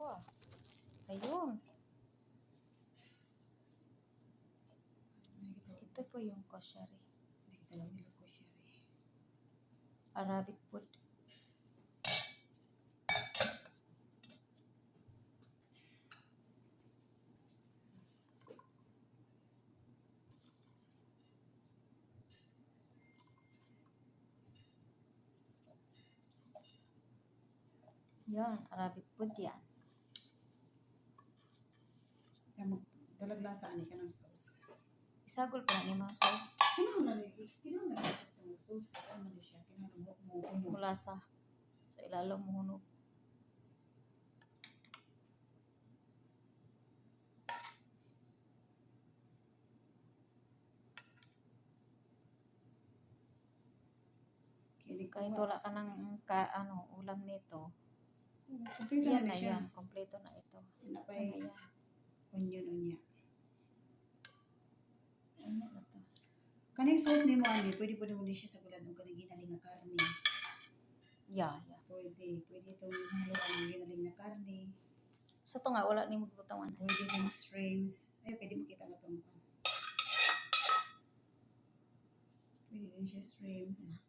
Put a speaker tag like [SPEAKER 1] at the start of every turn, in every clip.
[SPEAKER 1] ko ah. Ayun. Ito po yung koshari.
[SPEAKER 2] Nakita lang nila ko siya.
[SPEAKER 1] Arabic food. Yan, Arabic food yan.
[SPEAKER 2] Kaya magdalaglasa ani ka ng sauce.
[SPEAKER 1] Isagol pa ni mga sauce.
[SPEAKER 2] Kinahanglan itong sauce. Kinahanglan siya. Kinahanglan mo.
[SPEAKER 1] Mula sa ilalim mo hunog. Kahit wala ka ng ulam nito.
[SPEAKER 2] Kompleto
[SPEAKER 1] Yan
[SPEAKER 2] na
[SPEAKER 1] na
[SPEAKER 2] siya.
[SPEAKER 1] yan. Kompleto na ito.
[SPEAKER 2] Napay
[SPEAKER 1] Yan.
[SPEAKER 2] onion unya.
[SPEAKER 1] Ano na to?
[SPEAKER 2] Kaning sauce nimo ani, pwede mo ni siya sa bulan og kaning ginaling nga karne.
[SPEAKER 1] Yeah.
[SPEAKER 2] Pwede itong haluan ng ginaling na karne.
[SPEAKER 1] So ito nga, wala ni magbutawan.
[SPEAKER 2] Pwede ng shrimps. Ay, pwede mo kita nga itong pwede din siya shrimps.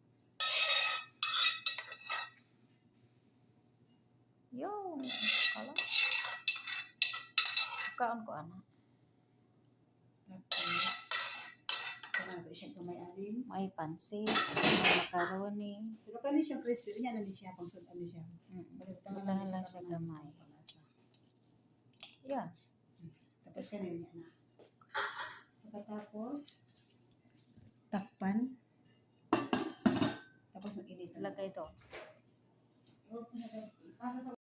[SPEAKER 1] Yo, kala. Kaon ko ana.
[SPEAKER 2] Tapos, kanado siya gamay alin.
[SPEAKER 1] May pansit, may macaroni.
[SPEAKER 2] Pero kani siya crispy, niya na siya pang sudan ni siya.
[SPEAKER 1] Butangan lang siya gamay. Yan.
[SPEAKER 2] Tapos kanin niya na. Pagkatapos, takpan. Tapos mag-init.
[SPEAKER 1] Ilagay ito.
[SPEAKER 2] Para sa